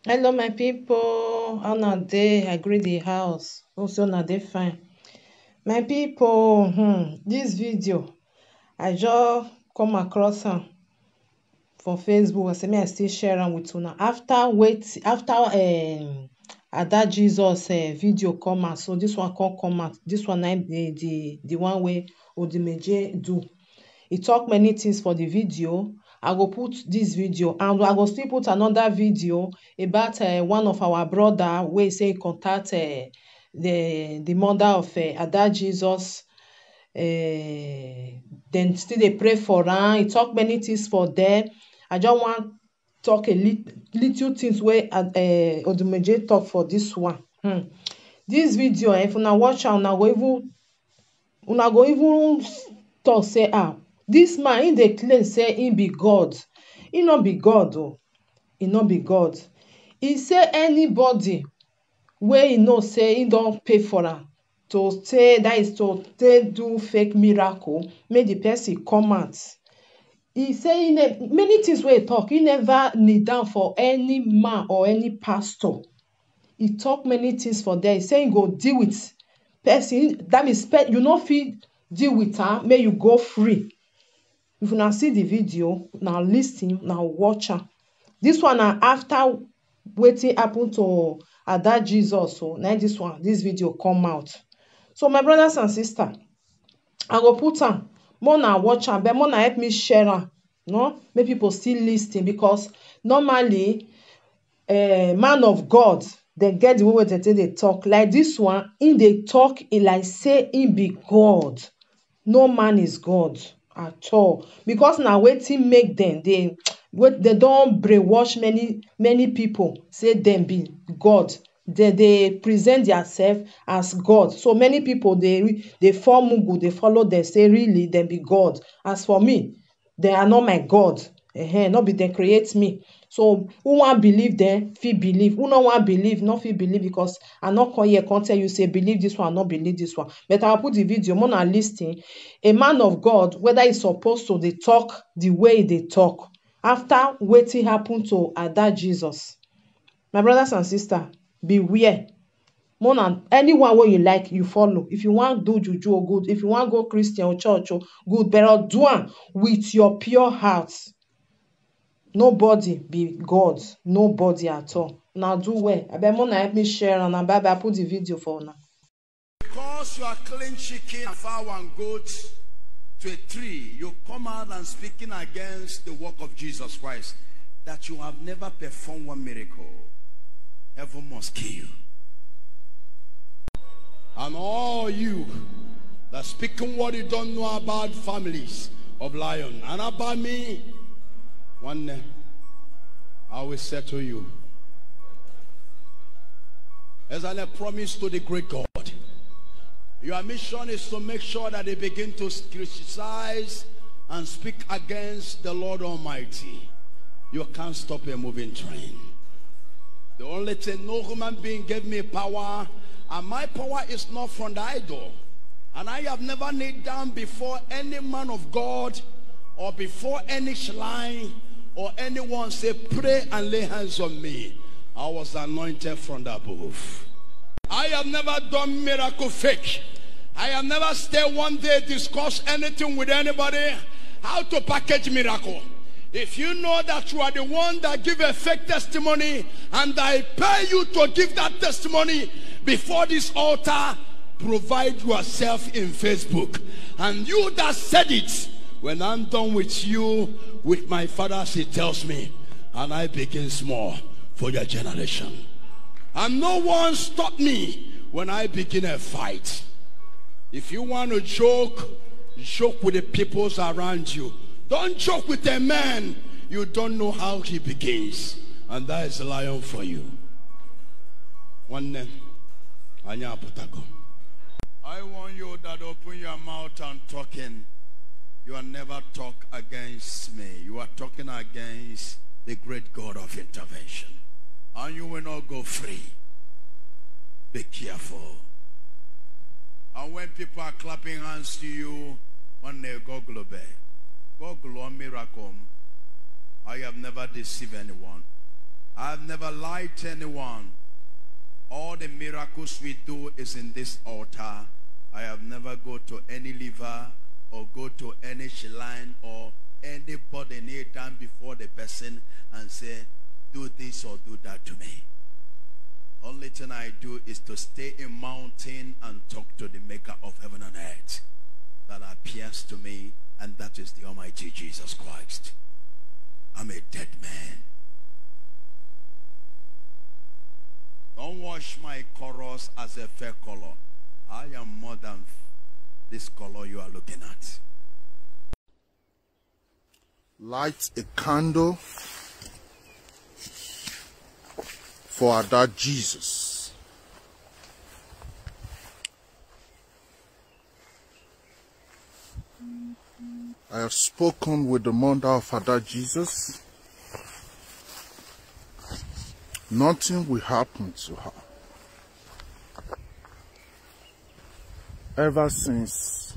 Hello, my people. How na dey? I greet the house. Also, na dey fine. My people, this video, I just come across am for Facebook. I say me I still share am with una. After Ada Jesus video come out, so this one come out. This one na the one wey Odumeje do. He talk many things for the video. I go put this video and I go still put another video about one of our brother wey say he contact the mother of Ada Jesus. Then still dey pray for am. He talk many things for there. I just wan talk a little things wey Odumeje talk for this one. This video, if una watch am, una go even talk say this man he dey claim say he be God. He no be God o. He no be God. He say anybody wey he know say he don pay for am to say that is to take do fake miracle, make the person come out. He say many things wey he talk, he never kneel down for any man or any pastor. He talk many things for there. He say he go deal with person. That means you no fit deal with am, make you go free. If una see the video, now lis ten, now watch am. This one na after wetin happen to Ada Jesus. So na this video come out. So my brothers and sisters, I go put am, more na watch am, but more na help me share am. No, make people still lis ten, because normally man of God, dem get the way wey dem take dey talk. Like this one, him dey talk like say him be God. No man is God at all, because na wetin make dem dey don brainwash many people say dem be God. Dem dey present themselves as God. So many people dey form mugu, dey follow dem say really dem be God. As for me, they are not my God. No be dem create me. So who wan believe dem fit believe. Who no wan believe no fit believe, because I no come here come tell you say believe this one, no believe this one. But I will put the video, more na lis ten. A man of God, whether he supposed to dey talk the way he dey talk after wetin happen to Ada Jesus. My brothers and sisters, beware. More na anyone wey you like, you follow. If you wan do juju or good, if you wan go Christian or church or good, but do am with your pure heart. Nobody be God. Nobody at all. Now do well. Abeg more na help me share am. Bye bye. I put the video for una. Because you are killing chicken and fowl and goat to a tree, you come out and speaking against the work of Jesus Christ, that you have never performed one miracle. Heaven must kill you. And all you that speaking what you don't know about families of lion and about me, one day I will settle you. As I promise to the great God, your mission is to make sure that they begin to criticize and speak against the Lord Almighty. You can't stop a moving train. The only thing, no human being gave me power, and my power is not from the idol. And I have never kneeled down before any man of God or before any shrine or anyone say pray and lay hands on me. I was anointed from the above. I have never done miracle fake. I have never stayed one day discuss anything with anybody how to package miracle. If you know that you are the one that give a fake testimony and I pay you to give that testimony before this altar, provide yourself in Facebook. And you that said it, when I'm done with you, with my father, he tells me, and I begin small for your generation. And no one stopped me when I begin a fight. If you want to joke, joke with the peoples around you. Don't joke with a man you don't know how he begins. And that is a lion for you. One name, Anya Putago. I want you that open your mouth and talking. You will never talk against me. You are talking against the great God of intervention. And you will not go free. Be careful. And when people are clapping hands to you, when they go global miracle, I have never deceived anyone. I've never lied to anyone. All the miracles we do is in this altar. I have never go to any liver or go to any shrine or anybody kneel down before the person and say, do this or do that to me. Only thing I do is to stay in mountain and talk to the maker of heaven and earth that appears to me, and that is the Almighty Jesus Christ. I'm a dead man. Don't wash my colors as a fair color. I am more than this color you are looking at. Light a candle for our dad Jesus. I have spoken with the mother of our dad Jesus. Nothing will happen to her. Ever since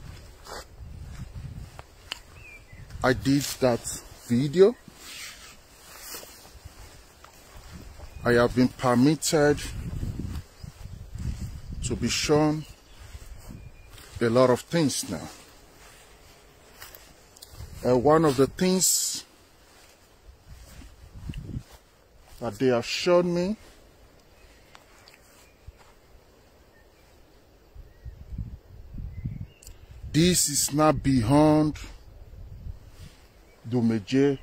I did that video, I have been permitted to be shown a lot of things now. One of the things that they have shown me this is not beyond Odumeje.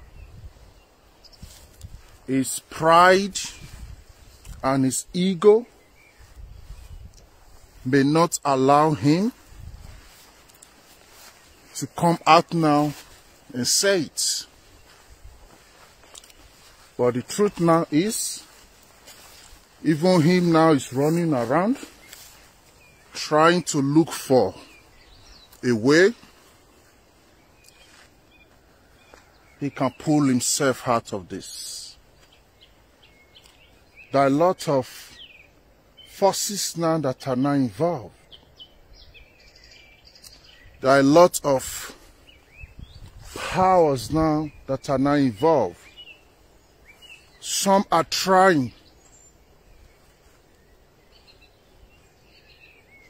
His pride and his ego may not allow him to come out now and say it. But the truth now is, even him now is running around trying to look for a way he can pull himself out of this. There are a lot of forces now that are now involved. There are a lot of powers now that are now involved. Some are trying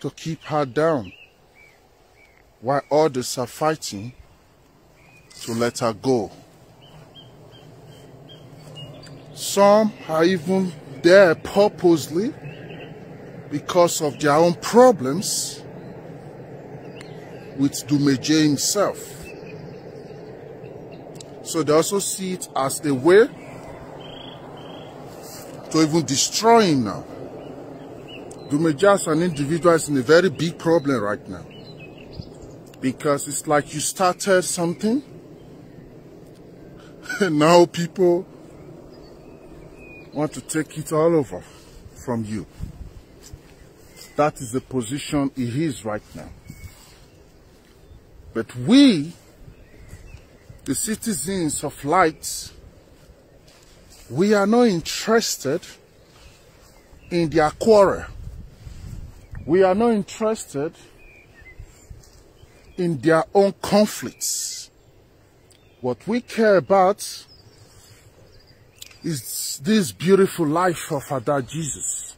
to keep her down, while others are fighting to let her go. Some are even there purposely because of their own problems with Odumeje himself. So they also see it as a way to even destroy him now. Odumeje as an individual is in a very big problem right now. Because it's like you started something and now people want to take it all over from you. That is the position he is right now. But we, the citizens of light, we are not interested in their quarrel. We are not interested in their own conflicts. What we care about is this beautiful life of our dad Jesus.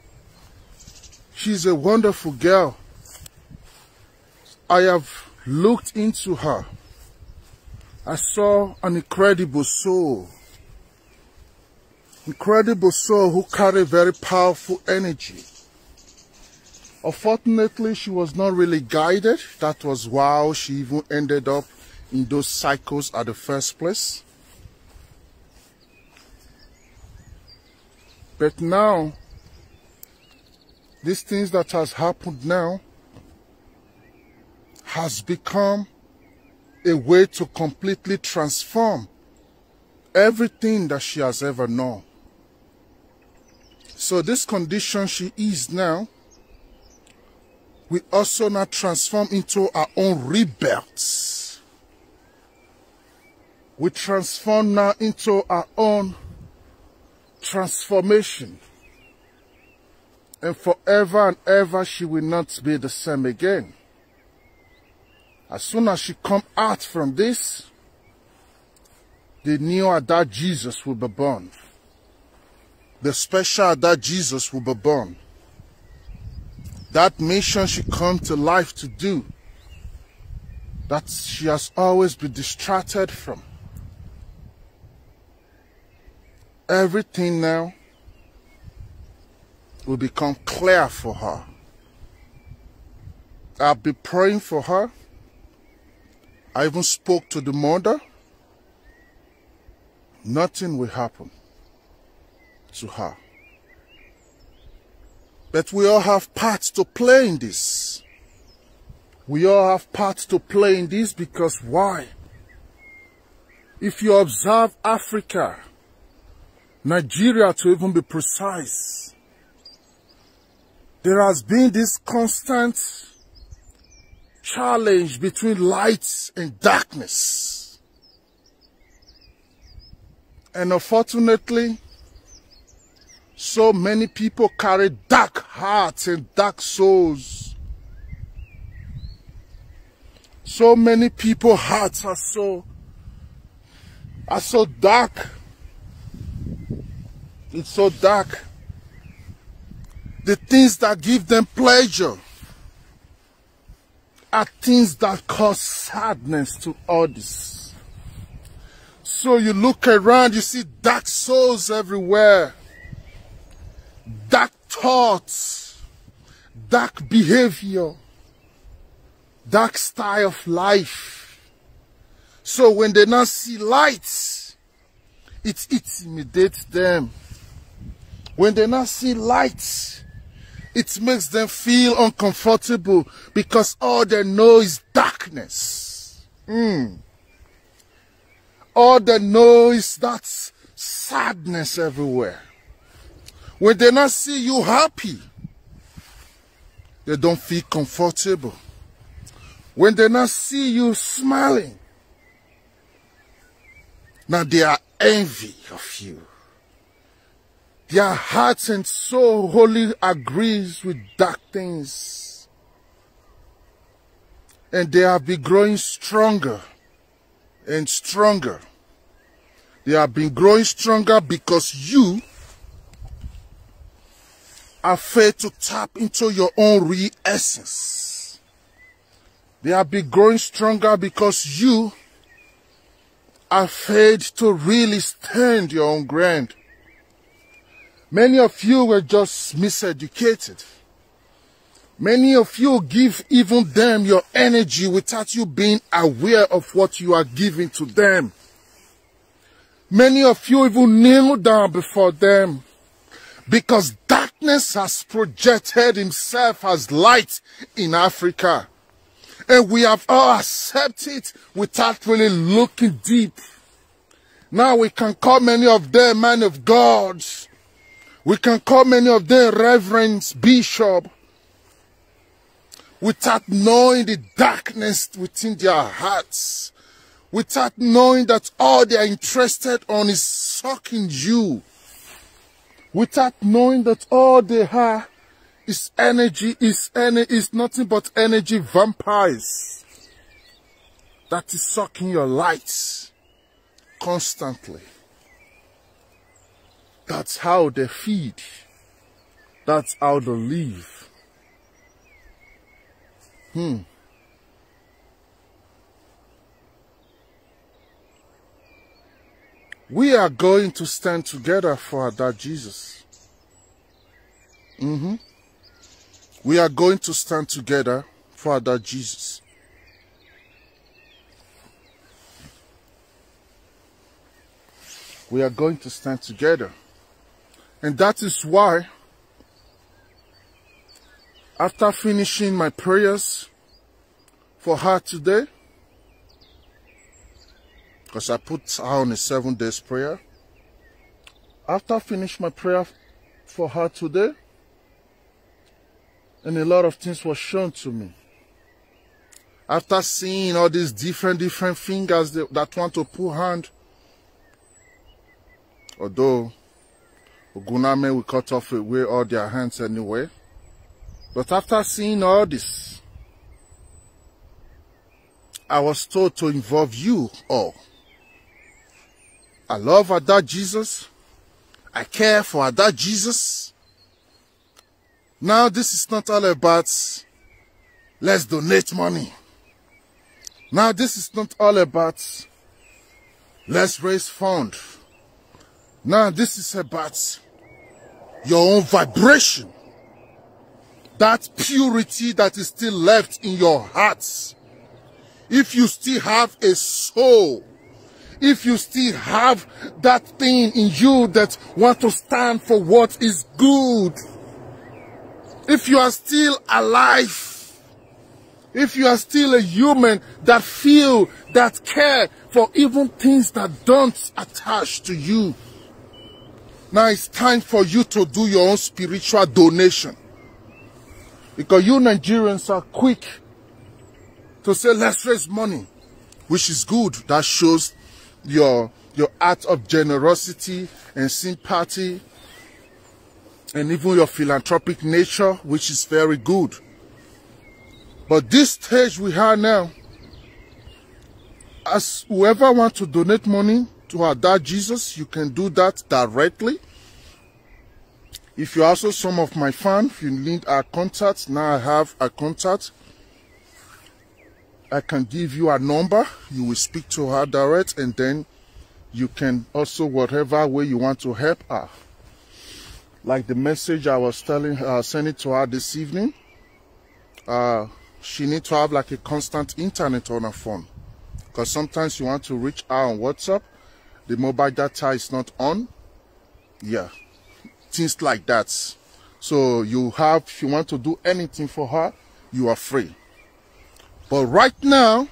She's a wonderful girl. I have looked into her. I saw an incredible soul. Incredible soul who carry very powerful energy. Unfortunately, she was not really guided. That was why she even ended up in those cycles at the first place. But now, these things that has happened now has become a way to completely transform everything that she has ever known. So this condition she is now, we also now transform into our own rebirths. We transform now into our own transformation. And forever and ever she will not be the same again. As soon as she come out from this, the new dad Jesus will be born. the special that Jesus will be born. That mission she come to life to do, that she has always been distracted from. Everything now will become clear for her. I'll be praying for her. I even spoke to the mother. Nothing will happen to her. But we all have parts to play in this. We all have parts to play in this because why? If you observe Africa, Nigeria to even be precise, there has been this constant challenge between light and darkness. And unfortunately, so many people carry dark hearts and dark souls. So many people's hearts are so dark. It's so dark. The things that give them pleasure are things that cause sadness to others. So you look around, you see dark souls everywhere. Dark thoughts, dark behavior, dark style of life. So when they now see lights, it intimidates them. When they now see lights, it makes them feel uncomfortable because all they know is darkness. All they know is that sadness everywhere. When they not see you happy, they don't feel comfortable. When they not see you smiling, now they are envy of you. Their hearts and soul wholly agrees with dark things. And they have been growing stronger and stronger. They have been growing stronger because you are failed to tap into your own real essence. They have been growing stronger because you are failed to really stand your own ground. Many of you were just miseducated. Many of you give even them your energy without you being aware of what you are giving to them. Many of you even kneel down before them because darkness has projected himself as light in Africa. And we have all accepted it without really looking deep. Now we can call many of them men of God. We can call many of them reverends, bishop, without knowing the darkness within their hearts, without knowing that all they are interested on is sucking you, without knowing that all they have is energy, is nothing but energy vampires that is sucking your lights constantly. That's how they feed. That's how they live. We are going to stand together for our dad Jesus. We are going to stand together for our dad Jesus. We are going to stand together. And that is why, after finishing my prayers for her today, because I put her on a 7 days prayer, after finishing my prayer for her today, and a lot of things were shown to me. After seeing all these different fingers that want to put hand, although Odumeje will cut off away all their hands anyway. But after seeing all this, I was told to involve you all. I love our dad Jesus. I care for that Jesus. Now this is not all about let's donate money. Now this is not all about let's raise funds. Now this is about your own vibration. That purity that is still left in your hearts. If you still have a soul, if you still have that thing in you that want to stand for what is good, if you are still alive, if you are still a human that feel, that care for even things that don't attach to you, now it's time for you to do your own spiritual donation. Because you Nigerians are quick to say, let's raise money, which is good. That shows your act of generosity and sympathy and even your philanthropic nature, which is very good. But this stage we have now, as whoever wants to donate money to our dad Jesus, you can do that directly. If you're also some of my fans, if you need our contact, now I have a contact. I can give you a number. You will speak to her direct, and then you can also, whatever way you want to help her. Like the message I was sending to her this evening. She needs to have like a constant internet on her phone. Because sometimes you want to reach her on WhatsApp. The mobile data is not on. Yeah. Things like that. So you have, if you want to do anything for her, you are free. But right now,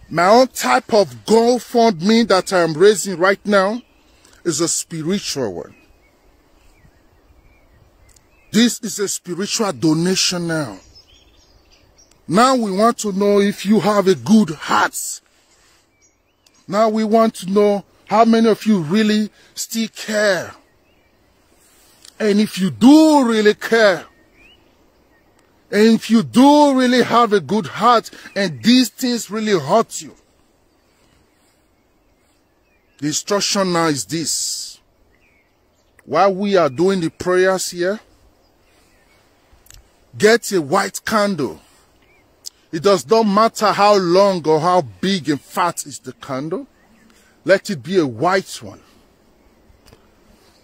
my own type of GoFundMe that I am raising right now is a spiritual one. This is a spiritual donation now. Now we want to know if you have a good heart. Now we want to know how many of you really still care. And if you do really care, and if you do really have a good heart, and these things really hurt you, the instruction now is this. While we are doing the prayers here, get a white candle. It does not matter how long or how big and fat is the candle. Let it be a white one.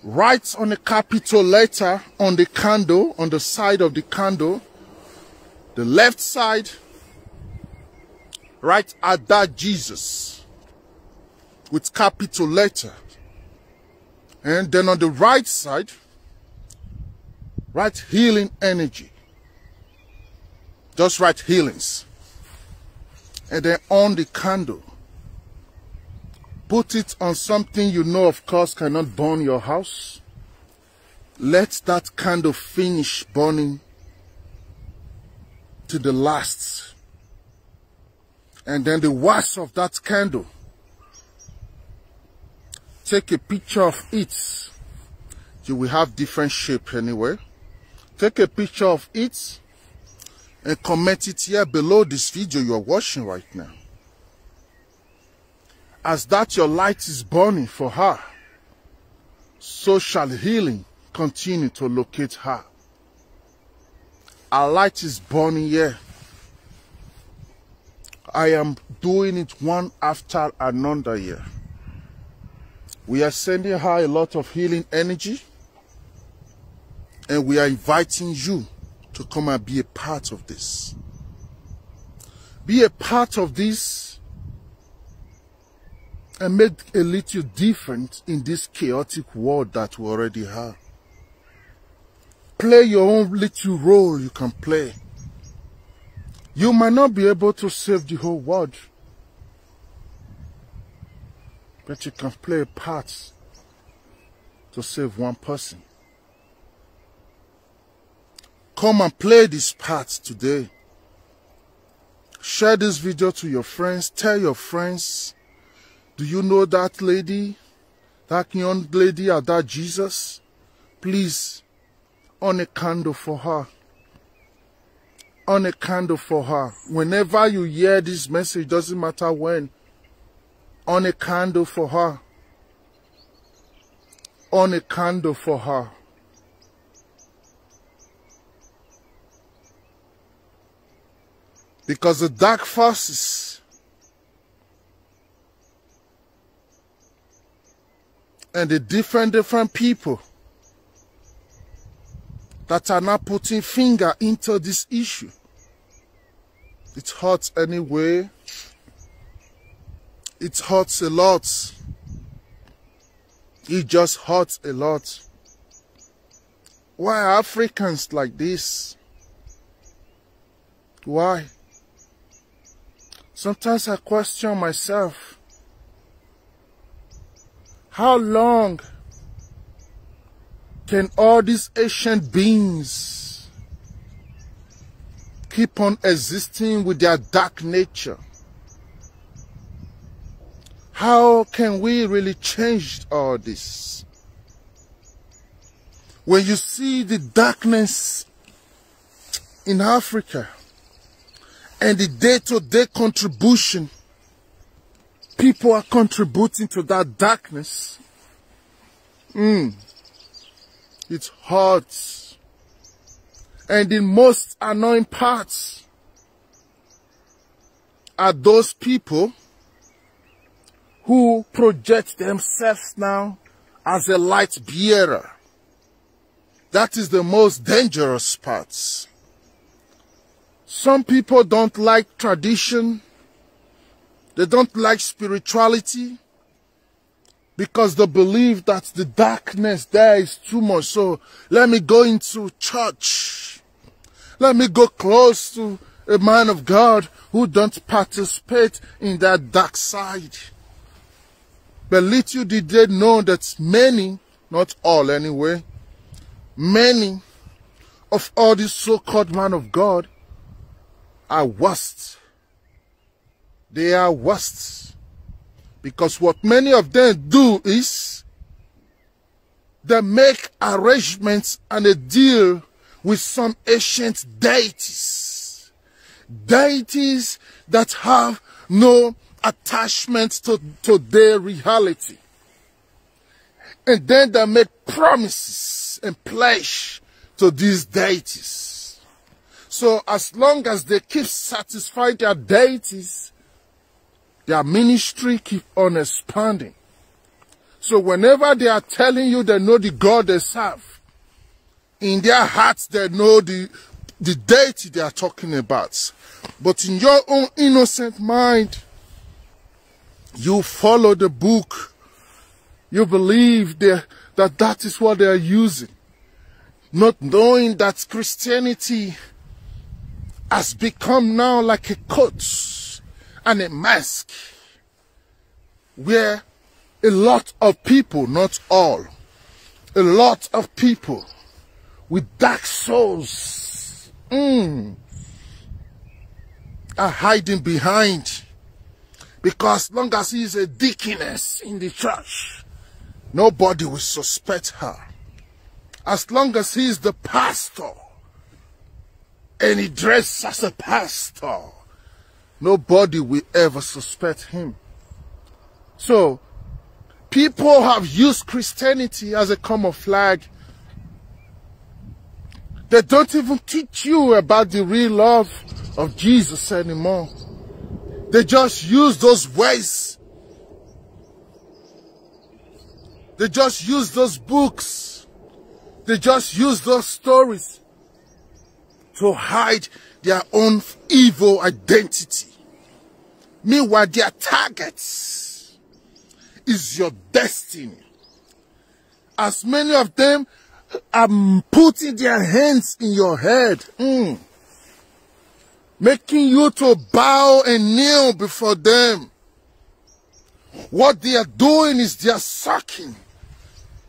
Write on a capital letter on the candle, on the side of the candle, the left side, write Ada Jesus with capital letter. And then on the right side, write healing energy. Just write healings. And then on the candle, put it on something you know of course cannot burn your house. Let that candle finish burning to the last. And then the wax of that candle, take a picture of it. You will have different shape anyway. Take a picture of it and comment it here below this video you are watching right now. As that your light is burning for her, so shall healing continue to locate her. Our light is burning here. I am doing it one after another here. We are sending her a lot of healing energy, and we are inviting you to come and be a part of this. Be a part of this and make a little difference in this chaotic world that we already have. Play your own little role you can play. You might not be able to save the whole world, but you can play a part to save one person. Come and play this part today. Share this video to your friends. Tell your friends, do you know that lady, that young lady or that Jesus? Please, on a candle for her. On a candle for her. Whenever you hear this message, doesn't matter when. On a candle for her. on a candle for her. Because the dark forces and the different people that are now putting finger into this issue. It hurts anyway. It hurts a lot. It just hurts a lot. Why are Africans like this? Why? Sometimes I question myself. How long can all these ancient beings keep on existing with their dark nature? How can we really change all this? When you see the darkness in Africa and the day-to-day contribution, people are contributing to that darkness. It hurts. And the most annoying parts are those people who project themselves now as a light bearer. That is the most dangerous part. Some people don't like tradition. They don't like spirituality because they believe that the darkness there is too much. So let me go into church. Let me go close to a man of God who don't participate in that dark side. But little did they know that many, not all anyway, many of all these so-called men of God are worst. They are worst. Because what many of them do is they make arrangements and a deal with some ancient deities. Deities that have no attachment to their reality. And then they make promises and pledge to these deities. So as long as they keep satisfying their deities, their ministry keep on expanding. So whenever they are telling you they know the God they serve, in their hearts they know the deity they are talking about. But in your own innocent mind, you follow the book. You believe that is what they are using. Not knowing that Christianity has become now like a coat and a mask where a lot of people, not all, a lot of people with dark souls are hiding behind. Because as long as he is a deaconess in the church, nobody will suspect her. As long as he is the pastor and he dresses as a pastor, nobody will ever suspect him. So, people have used Christianity as a camouflage. They don't even teach you about the real love of Jesus anymore. They just use those ways. They just use those books. They just use those stories to hide their own evil identity. Meanwhile, their targets is your destiny. As many of them are putting their hands in your head, making you to bow and kneel before them. What they are doing is they are sucking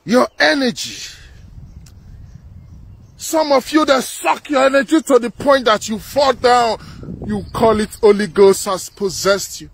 your energy. Some of you that suck your energy to the point that you fall down, you call it Holy Ghost has possessed you.